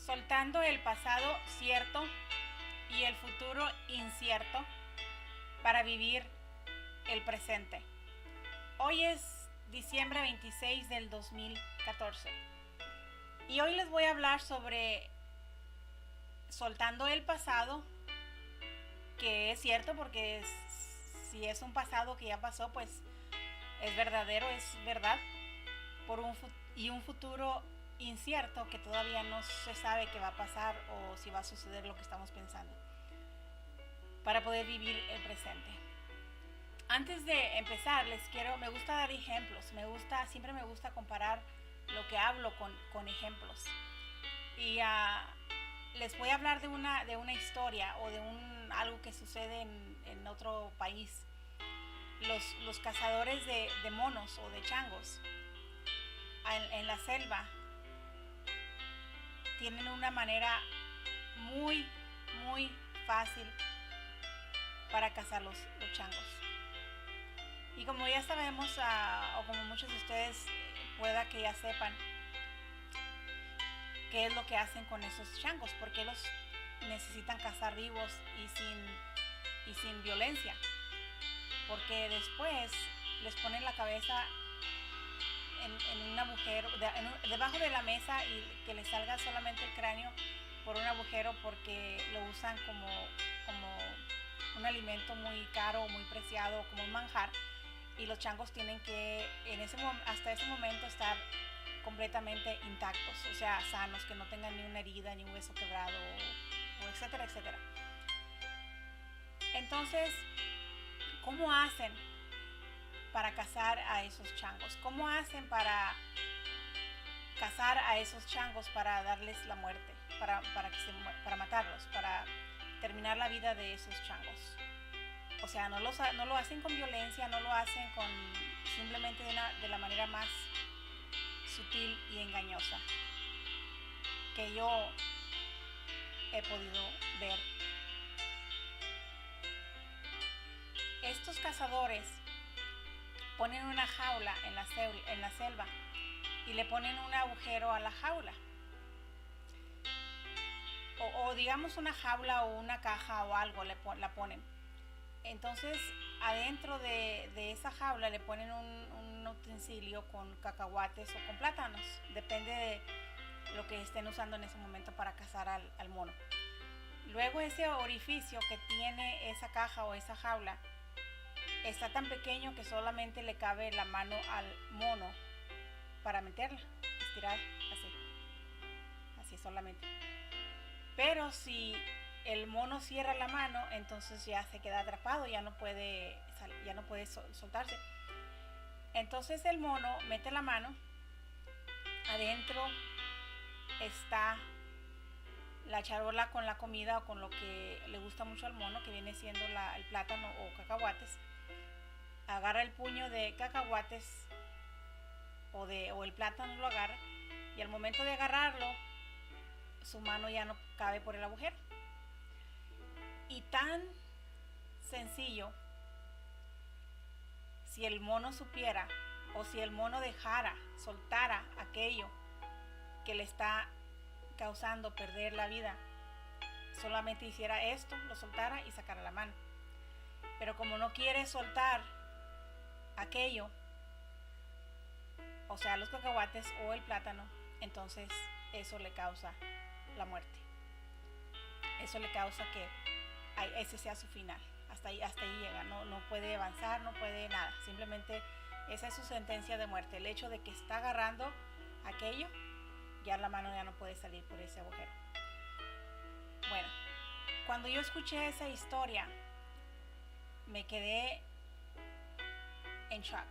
soltando el pasado cierto y el futuro incierto para vivir el presente. Hoy es diciembre 26 del 2014 y hoy les voy a hablar sobre soltando el pasado, que es cierto porque si es un pasado que ya pasó, pues es verdadero, es verdad, y un futuro incierto que todavía no se sabe qué va a pasar o si va a suceder lo que estamos pensando, para poder vivir el presente. Antes de empezar, me gusta dar ejemplos, siempre me gusta comparar lo que hablo con ejemplos. Y les voy a hablar de una historia o de algo que sucede en otro país. Los cazadores de monos o de changos en la selva tienen una manera muy, muy fácil para cazar los changos. Y como ya sabemos, o como muchos de ustedes pueda que ya sepan, qué es lo que hacen con esos changos, porque los necesitan cazar vivos y sin violencia, porque después les ponen la cabeza en un agujero, debajo de la mesa, y que les salga solamente el cráneo por un agujero, porque lo usan como un alimento muy caro, muy preciado, como un manjar, y los changos tienen que hasta ese momento estar completamente intactos, o sea, sanos, que no tengan ni una herida, ni un hueso quebrado, o etcétera, etcétera. Entonces, ¿cómo hacen para cazar a esos changos? ¿Cómo hacen para cazar a esos changos, para darles la muerte, para matarlos, para terminar la vida de esos changos? O sea, no lo hacen con violencia, no lo hacen simplemente de la manera más sutil y engañosa que yo he podido ver. Estos cazadores ponen una jaula en la selva y le ponen un agujero a la jaula, o digamos una jaula o una caja o algo la ponen. Entonces adentro de esa jaula le ponen un utensilio con cacahuates o con plátanos, depende de lo que estén usando en ese momento para cazar al mono. Luego ese orificio que tiene esa caja o esa jaula está tan pequeño que solamente le cabe la mano al mono para meterla, estirar así solamente. Pero si el mono cierra la mano, entonces ya se queda atrapado, ya no puede soltarse. Entonces el mono mete la mano, adentro está la charola con la comida o con lo que le gusta mucho al mono, que viene siendo el plátano o cacahuates. Agarra el puño de cacahuates o el plátano, lo agarra, y al momento de agarrarlo, su mano ya no cabe por el agujero. Y tan sencillo, si el mono supiera, o si el mono soltara aquello que le está causando perder la vida, solamente hiciera esto, lo soltara y sacara la mano. Pero como no quiere soltar aquello, o sea, los cacahuates o el plátano, entonces eso le causa la muerte. Eso le causa que ese sea su final. Hasta ahí llega, no puede avanzar, no puede nada. Simplemente esa es su sentencia de muerte. El hecho de que está agarrando aquello, ya la mano ya no puede salir por ese agujero. Bueno, cuando yo escuché esa historia, me quedé en shock.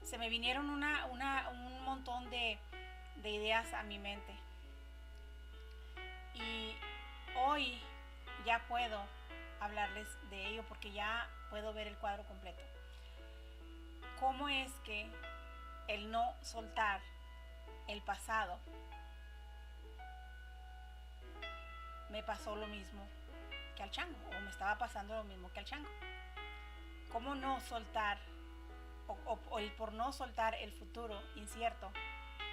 Se me vinieron un montón de ideas a mi mente. Y hoy ya puedo hablarles de ello porque ya puedo ver el cuadro completo. ¿Cómo es que el no soltar el pasado me pasó lo mismo que al chango, o me estaba pasando lo mismo que al chango? ¿Cómo no soltar, o el por no soltar el futuro incierto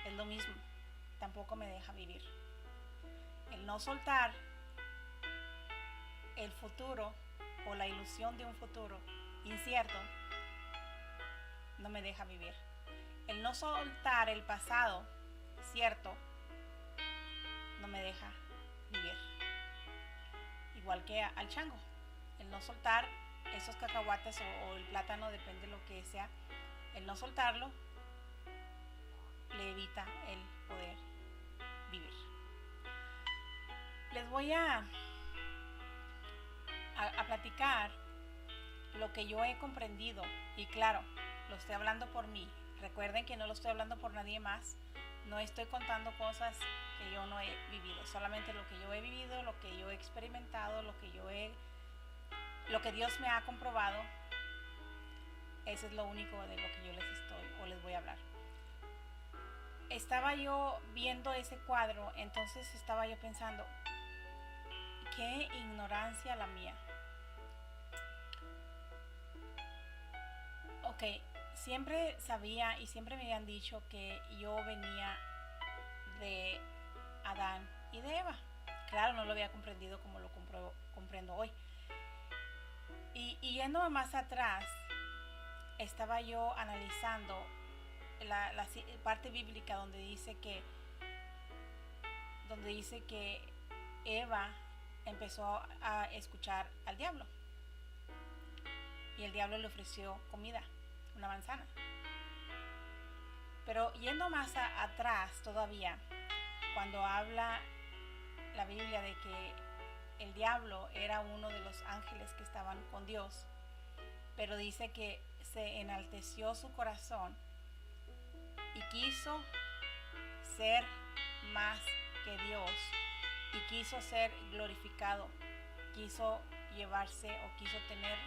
es lo mismo? tampoco me deja vivir. El no soltar el futuro o la ilusión de un futuro incierto no me deja vivir. El no soltar el pasado cierto no me deja vivir. Igual que al chango. El no soltar esos cacahuates o el plátano, depende de lo que sea, el no soltarlo le evita el poder vivir. Les voy a platicar lo que yo he comprendido, y claro, lo estoy hablando por mí. Recuerden que no lo estoy hablando por nadie más. No estoy contando cosas que yo no he vivido, solamente lo que yo he vivido, lo que yo he experimentado, lo que Dios me ha comprobado. Eso es lo único de lo que yo les voy a hablar. Estaba yo viendo ese cuadro, entonces estaba yo pensando, qué ignorancia la mía. Ok, siempre sabía y siempre me habían dicho que yo venía de Adán y de Eva. Claro, no lo había comprendido como lo comprendo hoy. Y yendo más atrás, estaba yo analizando la parte bíblica donde dice que Eva empezó a escuchar al diablo y el diablo le ofreció comida, una manzana. Pero yendo más atrás todavía, cuando habla la Biblia de que el diablo era uno de los ángeles que estaban con Dios, pero dice que se enalteció su corazón y quiso ser más que Dios y quiso ser glorificado, quiso llevarse o quiso tener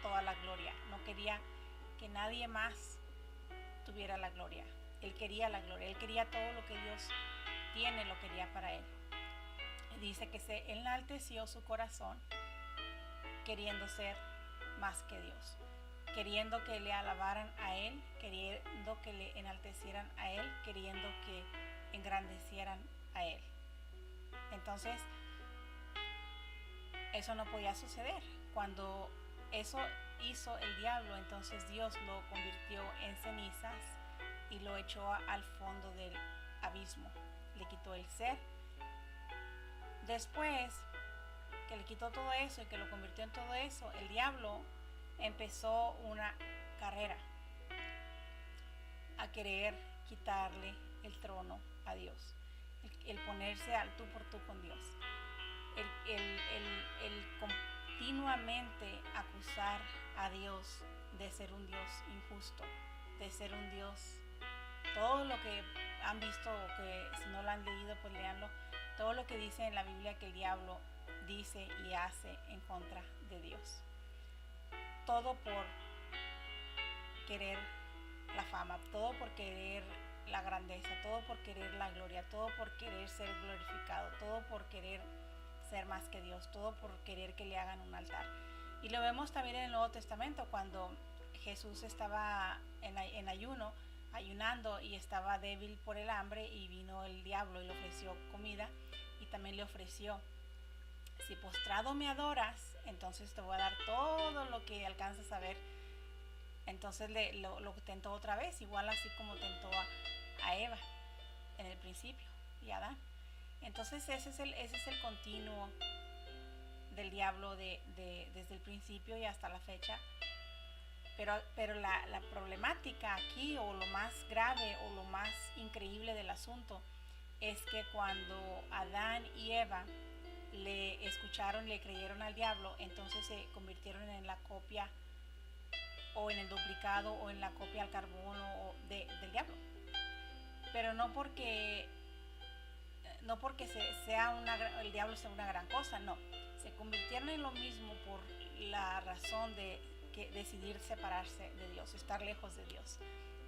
toda la gloria. No quería que nadie más tuviera la gloria. Él quería la gloria, él quería todo lo que Dios tiene, lo quería para él. Dice que se enalteció su corazón queriendo ser más que Dios, queriendo que le alabaran a él, queriendo que le enaltecieran a él, queriendo que engrandecieran a él. Entonces, eso no podía suceder. Cuando eso hizo el diablo, entonces Dios lo convirtió en cenizas y lo echó al fondo del abismo. Le quitó el ser. Después que le quitó todo eso y que lo convirtió en todo eso, el diablo empezó una carrera a querer quitarle el trono a Dios, el ponerse al tú por tú con Dios, el continuamente acusar a Dios de ser un Dios injusto, de ser un Dios, todo lo que han visto o que si no lo han leído pues léanlo, todo lo que dice en la Biblia que el diablo dice y hace en contra de Dios, todo por querer la fama, todo por querer la grandeza, todo por querer la gloria, todo por querer ser glorificado, todo por querer ser más que Dios, todo por querer que le hagan un altar. Y lo vemos también en el Nuevo Testamento, cuando Jesús estaba en ayunando y estaba débil por el hambre, y vino el diablo y le ofreció comida, y también le ofreció, si postrado me adoras, entonces te voy a dar todo lo que alcanzas a ver. Entonces lo tentó otra vez, igual así como tentó a Eva en el principio y a Adán. Entonces ese es el continuo del diablo desde el principio y hasta la fecha. Pero la problemática aquí, o lo más grave o lo más increíble del asunto, es que cuando Adán y Eva le escucharon, le creyeron al diablo, entonces se convirtieron en la copia o en el duplicado o en la copia al carbono del diablo. Pero no porque el diablo sea una gran cosa, no. Se convirtieron en lo mismo por la razón de decidir separarse de Dios, estar lejos de Dios.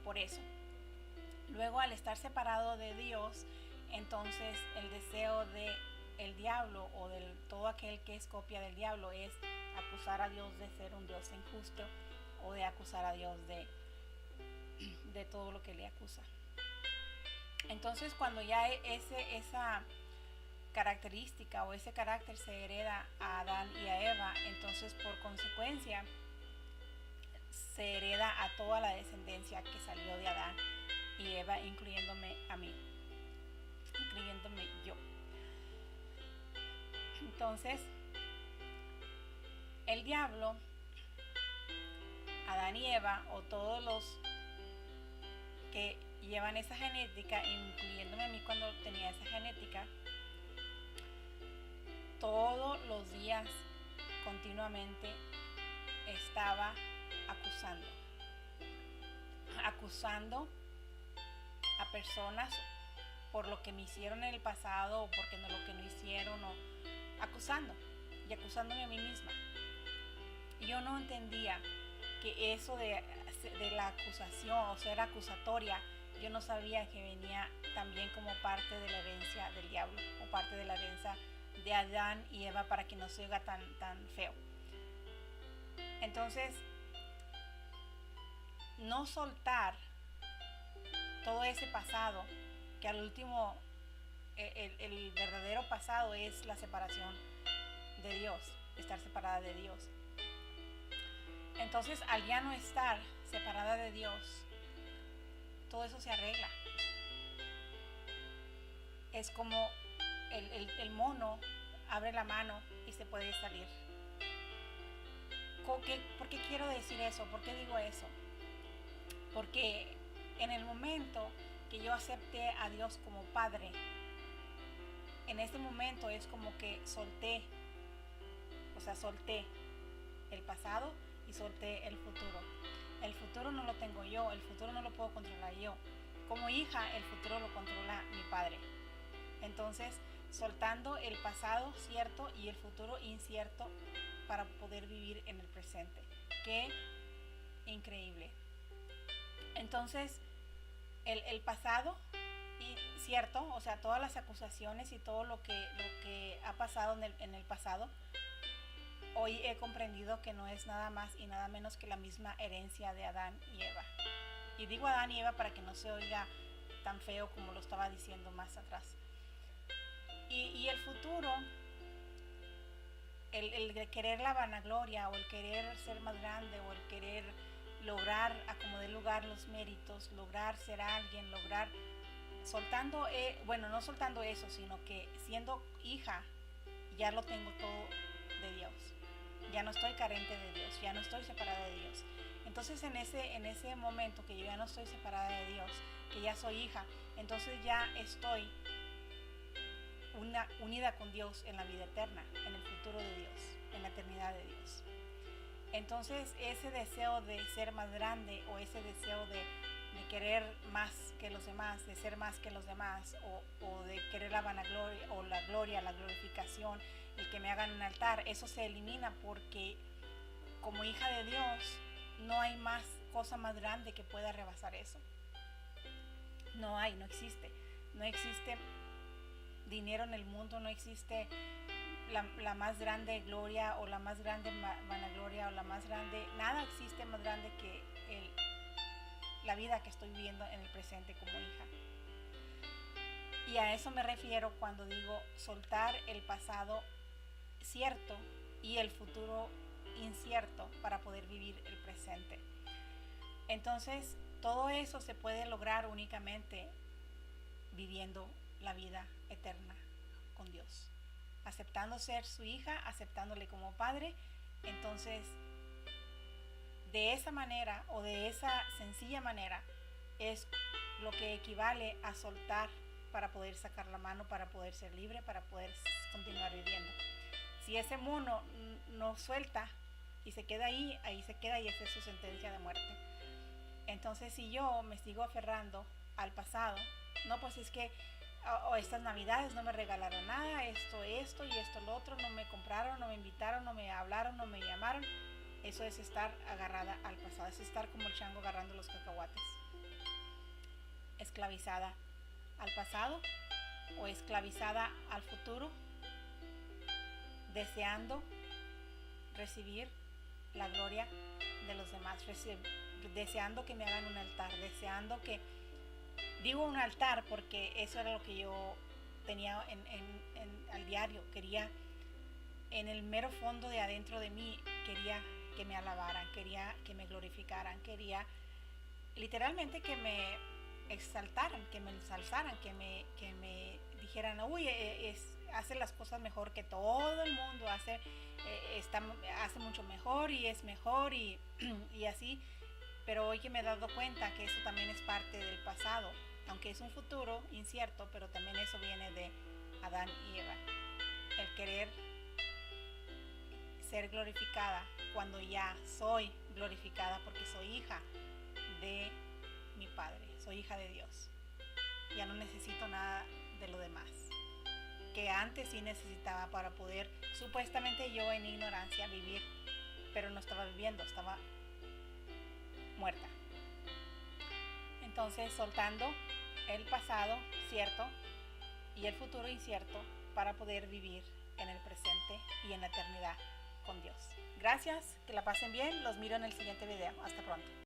Por eso. Luego, al estar separado de Dios, entonces el deseo del diablo o de todo aquel que es copia del diablo es acusar a Dios de ser un Dios injusto, o de acusar a Dios de todo lo que le acusa. Entonces cuando ya esa característica o ese carácter se hereda a Adán y a Eva, entonces por consecuencia se hereda a toda la descendencia que salió de Adán y Eva, incluyéndome a mí, incluyéndome yo. Entonces, el diablo, Adán y Eva, o todos los que llevan esa genética, incluyéndome a mí cuando tenía esa genética, todos los días, continuamente, estaba acusando a personas por lo que me hicieron en el pasado o porque no lo que no hicieron, o acusándome a mí misma. Y yo no entendía que eso de la acusación o ser acusatoria, yo no sabía que venía también como parte de la herencia del diablo o parte de la herencia de Adán y Eva, para que no se oiga tan feo. Entonces, no soltar todo ese pasado, que al último el verdadero pasado es la separación de Dios, estar separada de Dios. Entonces, al ya no estar separada de Dios, todo eso se arregla. Es como el mono abre la mano y se puede salir. ¿Por qué quiero decir eso? ¿Por qué digo eso? Porque en el momento que yo acepté a Dios como Padre, en ese momento es como que solté el pasado y solté el futuro. El futuro no lo tengo yo, el futuro no lo puedo controlar yo. Como hija, el futuro lo controla mi Padre. Entonces, soltando el pasado cierto y el futuro incierto para poder vivir en el presente. ¡Qué increíble! Entonces, el pasado cierto, o sea, todas las acusaciones y todo lo que ha pasado en el pasado, hoy he comprendido que no es nada más y nada menos que la misma herencia de Adán y Eva. Y digo Adán y Eva para que no se oiga tan feo como lo estaba diciendo más atrás. Y el futuro, el querer la vanagloria, o el querer ser más grande, o el querer lograr a como dé lugar los méritos, lograr ser alguien, lograr soltando, no soltando eso, sino que siendo hija ya lo tengo todo de Dios. Ya no estoy carente de Dios, ya no estoy separada de Dios. Entonces en ese momento que yo ya no estoy separada de Dios, que ya soy hija, entonces ya estoy unida con Dios en la vida eterna, en el futuro de Dios, en la eternidad de Dios. Entonces ese deseo de ser más grande, o ese deseo de querer más que los demás, de ser más que los demás, o de querer la vanagloria o la gloria, la glorificación, el que me hagan un altar, eso se elimina, porque como hija de Dios no hay más cosa más grande que pueda rebasar eso. No existe dinero en el mundo, no existe la más grande gloria o la más grande vanagloria o la más grande, nada existe más grande que la vida que estoy viviendo en el presente como hija. Y a eso me refiero cuando digo soltar el pasado cierto y el futuro incierto para poder vivir el presente. Entonces, todo eso se puede lograr únicamente viviendo la vida eterna con Dios, aceptando ser su hija, aceptándole como padre. Entonces, de esa manera, o de esa sencilla manera, es lo que equivale a soltar para poder sacar la mano, para poder ser libre, para poder continuar viviendo. Si ese mono no suelta y se queda ahí se queda, y esa es su sentencia de muerte. Entonces, si yo me sigo aferrando al pasado, no, pues es que estas navidades no me regalaron nada, esto y esto lo otro, no me compraron, no me invitaron, no me hablaron, no me llamaron. Eso es estar agarrada al pasado, es estar como el chango agarrando los cacahuates, esclavizada al pasado o esclavizada al futuro, deseando recibir la gloria de los demás, deseando que me hagan un altar, deseando que Digo un altar porque eso era lo que yo tenía al diario. Quería, en el mero fondo de adentro de mí, quería que me alabaran, quería que me glorificaran, quería literalmente que me exaltaran, que me ensalzaran, que me dijeran, uy, hace las cosas mejor que todo el mundo, hace mucho mejor y es mejor y así. Pero hoy que me he dado cuenta que eso también es parte del pasado, aunque es un futuro incierto, pero también eso viene de Adán y Eva. El querer ser glorificada cuando ya soy glorificada porque soy hija de mi Padre, soy hija de Dios. Ya no necesito nada de lo demás, que antes sí necesitaba para poder, supuestamente yo en ignorancia, vivir, pero no estaba viviendo, estaba muerta. Entonces, soltando el pasado cierto y el futuro incierto para poder vivir en el presente y en la eternidad con Dios. Gracias, que la pasen bien, los miro en el siguiente video. Hasta pronto.